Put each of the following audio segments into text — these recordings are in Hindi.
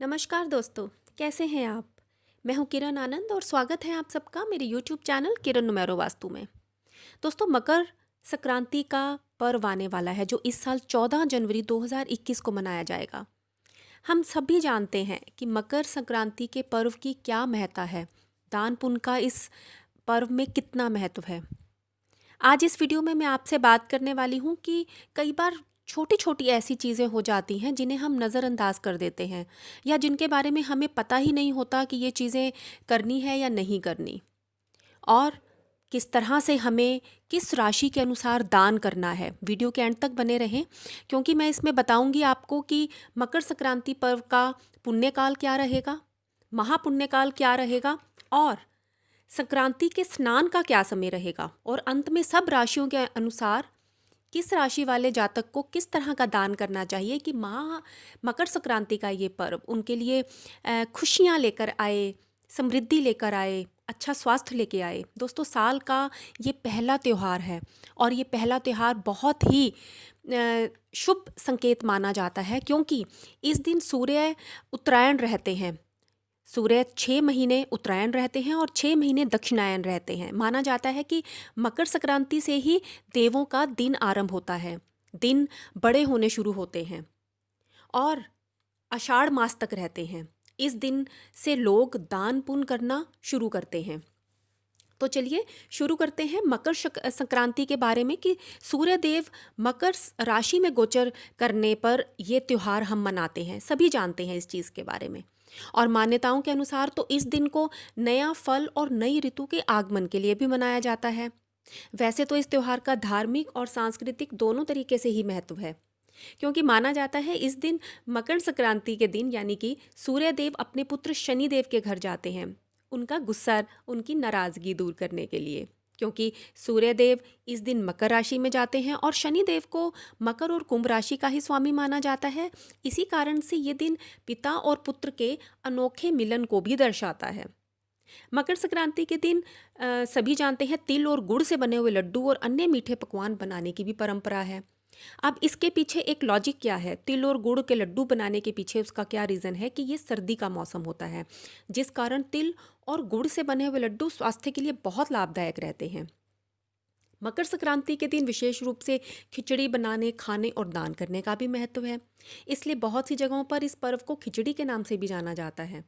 नमस्कार दोस्तों, कैसे हैं आप? मैं हूं किरण आनंद और स्वागत है आप सबका मेरे यूट्यूब चैनल किरण नुमेरो वास्तु में। दोस्तों, मकर संक्रांति का पर्व आने वाला है जो इस साल 14 जनवरी 2021 को मनाया जाएगा। हम सभी जानते हैं कि मकर संक्रांति के पर्व की क्या महत्ता है, दान पुण्य का इस पर्व में कितना महत्व है। आज इस वीडियो में मैं आपसे बात करने वाली हूँ कि कई बार छोटी छोटी ऐसी चीज़ें हो जाती हैं जिन्हें हम नज़रअंदाज कर देते हैं या जिनके बारे में हमें पता ही नहीं होता कि ये चीज़ें करनी है या नहीं करनी, और किस तरह से हमें किस राशि के अनुसार दान करना है। वीडियो के एंड तक बने रहें क्योंकि मैं इसमें बताऊंगी आपको कि मकर संक्रांति पर्व का पुण्यकाल क्या रहेगा, महापुण्यकाल क्या रहेगा, और संक्रांति के स्नान का क्या समय रहेगा, और अंत में सब राशियों के अनुसार किस राशि वाले जातक को किस तरह का दान करना चाहिए कि मकर संक्रांति का ये पर्व उनके लिए खुशियाँ लेकर आए, समृद्धि लेकर आए, अच्छा स्वास्थ्य लेके आए। दोस्तों, साल का ये पहला त्यौहार है और ये पहला त्यौहार बहुत ही शुभ संकेत माना जाता है क्योंकि इस दिन सूर्य उत्तरायण रहते हैं। सूर्य 6 महीने उत्तरायण रहते हैं और 6 महीने दक्षिणायन रहते हैं। माना जाता है कि मकर संक्रांति से ही देवों का दिन आरंभ होता है, दिन बड़े होने शुरू होते हैं और आषाढ़ मास तक रहते हैं। इस दिन से लोग दान पुण्य करना शुरू करते हैं। तो चलिए शुरू करते हैं मकर संक्रांति के बारे में कि सूर्य देव मकर राशि में गोचर करने पर ये त्यौहार हम मनाते हैं। सभी जानते हैं इस चीज़ के बारे में। और मान्यताओं के अनुसार तो इस दिन को नया फल और नई ऋतु के आगमन के लिए भी मनाया जाता है। वैसे तो इस त्यौहार का धार्मिक और सांस्कृतिक दोनों तरीके से ही महत्व है क्योंकि माना जाता है इस दिन मकर संक्रांति के दिन यानी कि सूर्य देव अपने पुत्र शनि देव के घर जाते हैं उनका गुस्सा, उनकी नाराज़गी दूर करने के लिए, क्योंकि सूर्य देव इस दिन मकर राशि में जाते हैं और शनि देव को मकर और कुंभ राशि का ही स्वामी माना जाता है। इसी कारण से ये दिन पिता और पुत्र के अनोखे मिलन को भी दर्शाता है। मकर संक्रांति के दिन सभी जानते हैं तिल और गुड़ से बने हुए लड्डू और अन्य मीठे पकवान बनाने की भी परंपरा है। अब इसके पीछे एक लॉजिक क्या है, तिल और गुड़ के लड्डू बनाने के पीछे उसका क्या रीज़न है कि ये सर्दी का मौसम होता है जिस कारण तिल और गुड़ से बने हुए लड्डू स्वास्थ्य के लिए बहुत लाभदायक रहते हैं। मकर संक्रांति के दिन विशेष रूप से खिचड़ी बनाने, खाने और दान करने का भी महत्व है। इसलिए बहुत सी जगहों पर इस पर्व को खिचड़ी के नाम से भी जाना जाता है।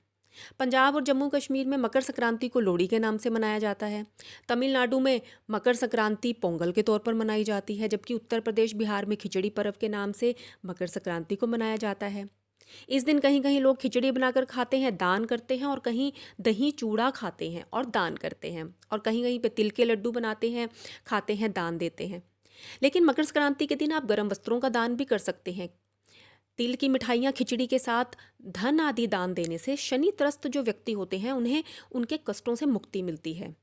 पंजाब और जम्मू कश्मीर में मकर संक्रांति को लोहड़ी के नाम से मनाया जाता है। तमिलनाडु में मकर संक्रांति पोंगल के तौर पर मनाई जाती है, जबकि उत्तर प्रदेश, बिहार में खिचड़ी पर्व के नाम से मकर संक्रांति को मनाया जाता है। इस दिन कहीं कहीं लोग खिचड़ी बनाकर खाते हैं, दान करते हैं, और कहीं दही चूड़ा खाते हैं और दान करते हैं, और कहीं कहीं पे तिल के लड्डू बनाते हैं, खाते हैं, दान देते हैं। लेकिन मकर संक्रांति के दिन आप गर्म वस्त्रों का दान भी कर सकते हैं। तिल की मिठाइयाँ, खिचड़ी के साथ धन आदि दान देने से शनि त्रस्त जो व्यक्ति होते हैं उन्हें उनके कष्टों से मुक्ति मिलती है,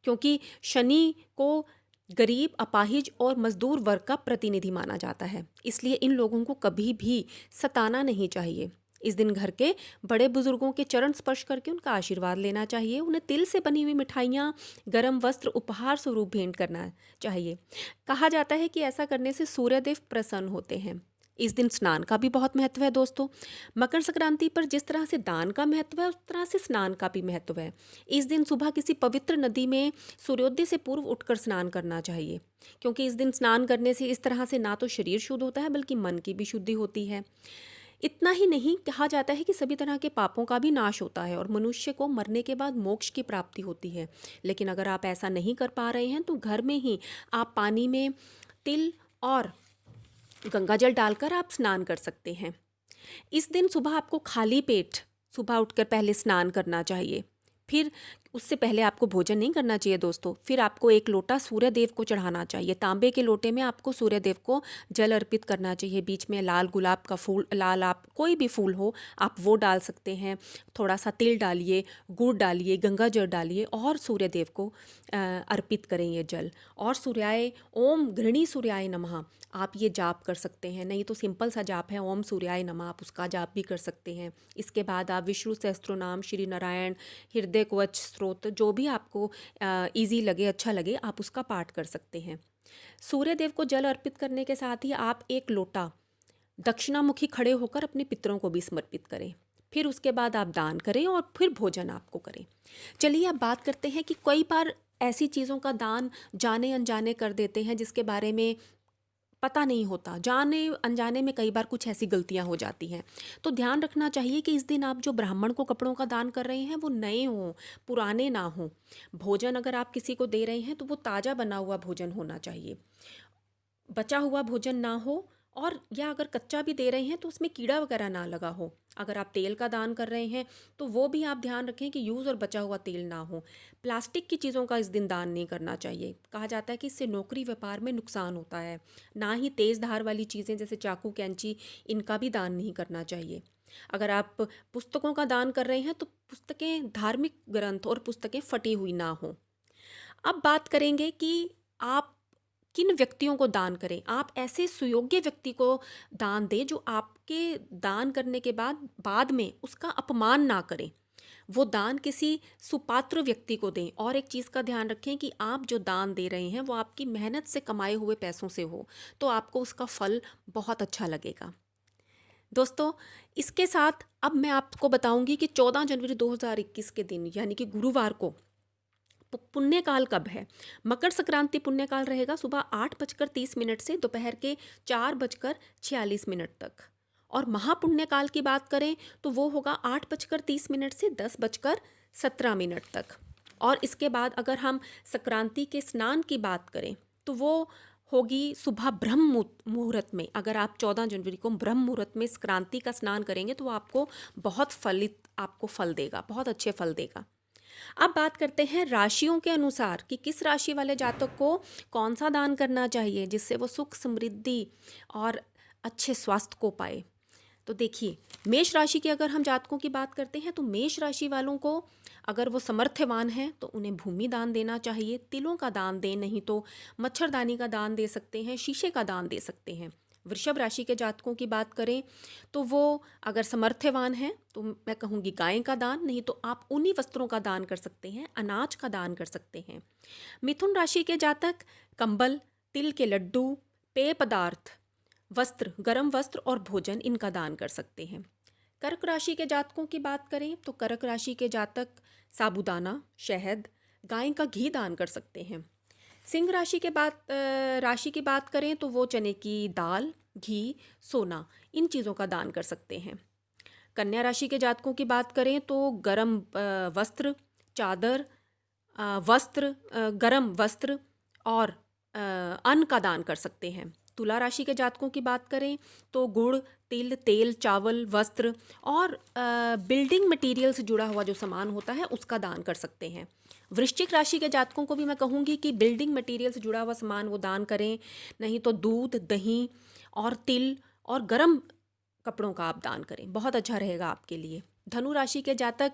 क्योंकि शनि को गरीब, अपाहिज और मजदूर वर्ग का प्रतिनिधि माना जाता है। इसलिए इन लोगों को कभी भी सताना नहीं चाहिए। इस दिन घर के बड़े बुजुर्गों के चरण स्पर्श करके उनका आशीर्वाद लेना चाहिए। उन्हें तिल से बनी हुई मिठाइयाँ, गर्म वस्त्र उपहार स्वरूप भेंट करना चाहिए। कहा जाता है कि ऐसा करने से सूर्यदेव प्रसन्न होते हैं। इस दिन स्नान का भी बहुत महत्व है दोस्तों। मकर संक्रांति पर जिस तरह से दान का महत्व है उस तरह से स्नान का भी महत्व है। इस दिन सुबह किसी पवित्र नदी में सूर्योदय से पूर्व उठकर स्नान करना चाहिए, क्योंकि इस दिन स्नान करने से इस तरह से ना तो शरीर शुद्ध होता है बल्कि मन की भी शुद्धि होती है। इतना ही नहीं, कहा जाता है कि सभी तरह के पापों का भी नाश होता है और मनुष्य को मरने के बाद मोक्ष की प्राप्ति होती है। लेकिन अगर आप ऐसा नहीं कर पा रहे हैं तो घर में ही आप पानी में तिल और गंगा जल डालकर आप स्नान कर सकते हैं। इस दिन सुबह आपको खाली पेट सुबह उठकर पहले स्नान करना चाहिए। फिर उससे पहले आपको भोजन नहीं करना चाहिए दोस्तों। फिर आपको एक लोटा सूर्य देव को चढ़ाना चाहिए। तांबे के लोटे में आपको सूर्य देव को जल अर्पित करना चाहिए। बीच में लाल गुलाब का फूल, लाल आप कोई भी फूल हो आप वो डाल सकते हैं। थोड़ा सा तिल डालिए, गुड़ डालिए, गंगा जल डालिए और सूर्य देव को अर्पित करें ये जल। और सूर्याय ओम गृणी सूर्याय नमः आप ये जाप कर सकते हैं। नहीं तो सिंपल सा जाप है ओम सूर्याय नमः, आप उसका जाप भी कर सकते हैं। इसके बाद आप विष्णु सहस्त्रनाम, श्री नारायण, हृदय कवच स्त्रोत, जो भी आपको इजी लगे, अच्छा लगे, आप उसका पाठ कर सकते हैं। सूर्य देव को जल अर्पित करने के साथ ही आप एक लोटा दक्षिणामुखी खड़े होकर अपने पितरों को भी समर्पित करें। फिर उसके बाद आप दान करें और फिर भोजन आपको करें। चलिए अब बात करते हैं कि कई बार ऐसी चीज़ों का दान जाने अनजाने कर देते हैं जिसके बारे में पता नहीं होता, जाने अनजाने में कई बार कुछ ऐसी गलतियां हो जाती हैं। तो ध्यान रखना चाहिए कि इस दिन आप जो ब्राह्मण को कपड़ों का दान कर रहे हैं वो नए हों, पुराने ना हों। भोजन अगर आप किसी को दे रहे हैं तो वो ताज़ा बना हुआ भोजन होना चाहिए, बचा हुआ भोजन ना हो। और या अगर कच्चा भी दे रहे हैं तो उसमें कीड़ा वगैरह ना लगा हो। अगर आप तेल का दान कर रहे हैं तो वो भी आप ध्यान रखें कि यूज़ और बचा हुआ तेल ना हो। प्लास्टिक की चीज़ों का इस दिन दान नहीं करना चाहिए। कहा जाता है कि इससे नौकरी व्यापार में नुकसान होता है। ना ही तेज़ धार वाली चीज़ें जैसे चाकू कैंची, इनका भी दान नहीं करना चाहिए। अगर आप पुस्तकों का दान कर रहे हैं तो पुस्तकें, धार्मिक ग्रंथ और पुस्तकें फटी हुई ना हो। अब बात करेंगे कि आप किन व्यक्तियों को दान करें। आप ऐसे सुयोग्य व्यक्ति को दान दें जो आपके दान करने के बाद में उसका अपमान ना करें। वो दान किसी सुपात्र व्यक्ति को दें। और एक चीज़ का ध्यान रखें कि आप जो दान दे रहे हैं वो आपकी मेहनत से कमाए हुए पैसों से हो, तो आपको उसका फल बहुत अच्छा लगेगा। दोस्तों, इसके साथ अब मैं आपको बताऊंगी कि 14 जनवरी 2021 के दिन यानी कि गुरुवार को पुण्यकाल कब है। मकर संक्रांति पुण्यकाल रहेगा सुबह 8:30 से दोपहर के 4:46 तक। और महापुण्यकाल की बात करें तो वो होगा 8:30 से 10:17 तक। और इसके बाद अगर हम संक्रांति के स्नान की बात करें तो वो होगी सुबह ब्रह्म मुहूर्त में। अगर आप 14 जनवरी को ब्रह्म मुहूर्त में संक्रांति का स्नान करेंगे तो आपको बहुत आपको फल देगा, बहुत अच्छे फल देगा। अब बात करते हैं राशियों के अनुसार कि किस राशि वाले जातक को कौन सा दान करना चाहिए जिससे वो सुख, समृद्धि और अच्छे स्वास्थ्य को पाए। तो देखिए, मेष राशि के अगर हम जातकों की बात करते हैं तो मेष राशि वालों को अगर वो समर्थवान हैं तो उन्हें भूमि दान देना चाहिए। तिलों का दान दें, नहीं तो मच्छरदानी का दान दे सकते हैं, शीशे का दान दे सकते हैं। वृषभ राशि के जातकों की बात करें तो वो अगर समर्थवान हैं तो मैं कहूँगी गाय का दान, नहीं तो आप उन्हीं वस्त्रों का दान कर सकते हैं, अनाज का दान कर सकते हैं। मिथुन राशि के जातक कंबल, तिल के लड्डू, पेय पदार्थ, वस्त्र, गर्म वस्त्र और भोजन, इनका दान कर सकते हैं। कर्क राशि के जातकों की बात करें तो कर्क राशि के जातक साबूदाना, शहद, गाय का घी दान कर सकते हैं। सिंह राशि की बात करें तो वो चने की दाल, घी, सोना, इन चीज़ों का दान कर सकते हैं। कन्या राशि के जातकों की बात करें तो गरम वस्त्र, चादर, गरम वस्त्र और अन्न का दान कर सकते हैं। तुला राशि के जातकों की बात करें तो गुड़, तिल, तेल, चावल, वस्त्र और बिल्डिंग मटेरियल से जुड़ा हुआ जो सामान होता है उसका दान कर सकते हैं। वृश्चिक राशि के जातकों को भी मैं कहूँगी कि बिल्डिंग मटेरियल से जुड़ा हुआ सामान वो दान करें, नहीं तो दूध, दही और तिल और गर्म कपड़ों का आप दान करें, बहुत अच्छा रहेगा आपके लिए। धनु राशि के जातक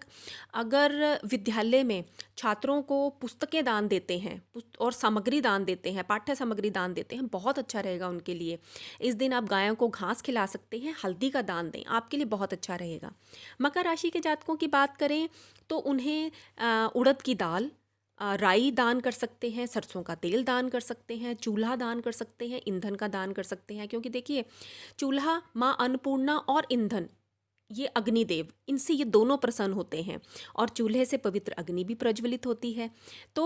अगर विद्यालय में छात्रों को पुस्तकें दान देते हैं और सामग्री दान देते हैं, पाठ्य सामग्री दान देते हैं, बहुत अच्छा रहेगा उनके लिए। इस दिन आप गायों को घास खिला सकते हैं, हल्दी का दान दें, आपके लिए बहुत अच्छा रहेगा। मकर राशि के जातकों की बात करें तो उन्हें उड़द की दाल, राई दान कर सकते हैं, सरसों का तेल दान कर सकते हैं, चूल्हा दान कर सकते हैं, ईंधन का दान कर सकते हैं। क्योंकि देखिए, चूल्हा माँ अन्नपूर्णा और ईंधन, ये अग्निदेव, इनसे ये दोनों प्रसन्न होते हैं और चूल्हे से पवित्र अग्नि भी प्रज्वलित होती है। तो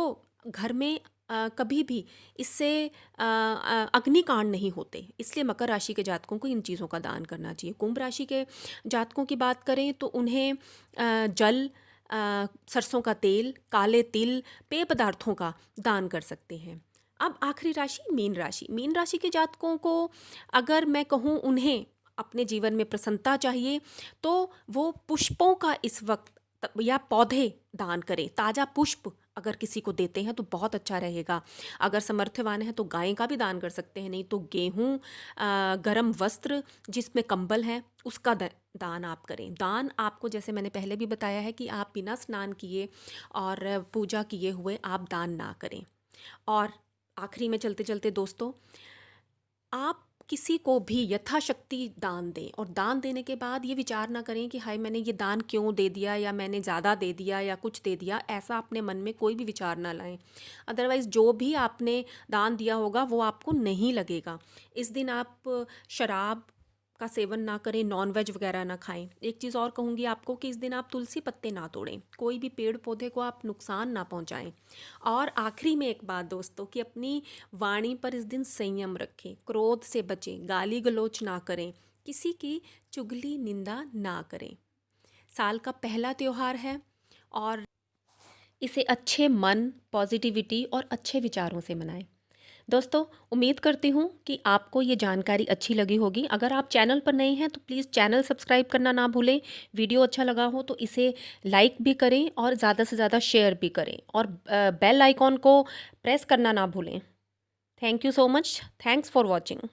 घर में कभी भी इससे अग्निकांड नहीं होते, इसलिए मकर राशि के जातकों को इन चीज़ों का दान करना चाहिए। कुंभ राशि के जातकों की बात करें तो उन्हें जल, सरसों का तेल, काले तिल, पेय पदार्थों का दान कर सकते हैं। अब आखिरी राशि मीन राशि। मीन राशि के जातकों को अगर मैं कहूँ उन्हें अपने जीवन में प्रसन्नता चाहिए तो वो पुष्पों का इस वक्त या पौधे दान करें। ताज़ा पुष्प अगर किसी को देते हैं तो बहुत अच्छा रहेगा। अगर समर्थवान है तो गाय का भी दान कर सकते हैं, नहीं तो गेहूँ, गरम वस्त्र जिसमें कंबल है उसका दान आप करें। दान आपको, जैसे मैंने पहले भी बताया है, कि आप बिना स्नान किए और पूजा किए हुए आप दान ना करें। और आखिरी में चलते चलते दोस्तों, आप किसी को भी यथाशक्ति दान दें और दान देने के बाद ये विचार ना करें कि हाय मैंने ये दान क्यों दे दिया या मैंने ज़्यादा दे दिया या कुछ दे दिया। ऐसा अपने मन में कोई भी विचार ना लाएं, अदरवाइज़ जो भी आपने दान दिया होगा वो आपको नहीं लगेगा। इस दिन आप शराब का सेवन ना करें, नॉनवेज वगैरह ना खाएं। एक चीज़ और कहूँगी आपको कि इस दिन आप तुलसी पत्ते ना तोड़ें, कोई भी पेड़ पौधे को आप नुकसान ना पहुँचाएं। और आखिरी में एक बात दोस्तों, कि अपनी वाणी पर इस दिन संयम रखें, क्रोध से बचें, गाली गलौज ना करें, किसी की चुगली निंदा ना करें। साल का पहला त्यौहार है और इसे अच्छे मन, पॉजिटिविटी और अच्छे विचारों से मनाएं। दोस्तों, उम्मीद करती हूँ कि आपको ये जानकारी अच्छी लगी होगी। अगर आप चैनल पर नए हैं तो प्लीज़ चैनल सब्सक्राइब करना ना भूलें। वीडियो अच्छा लगा हो तो इसे लाइक भी करें और ज़्यादा से ज़्यादा शेयर भी करें, और बेल आइकॉन को प्रेस करना ना भूलें। Thank you so much. Thanks for watching.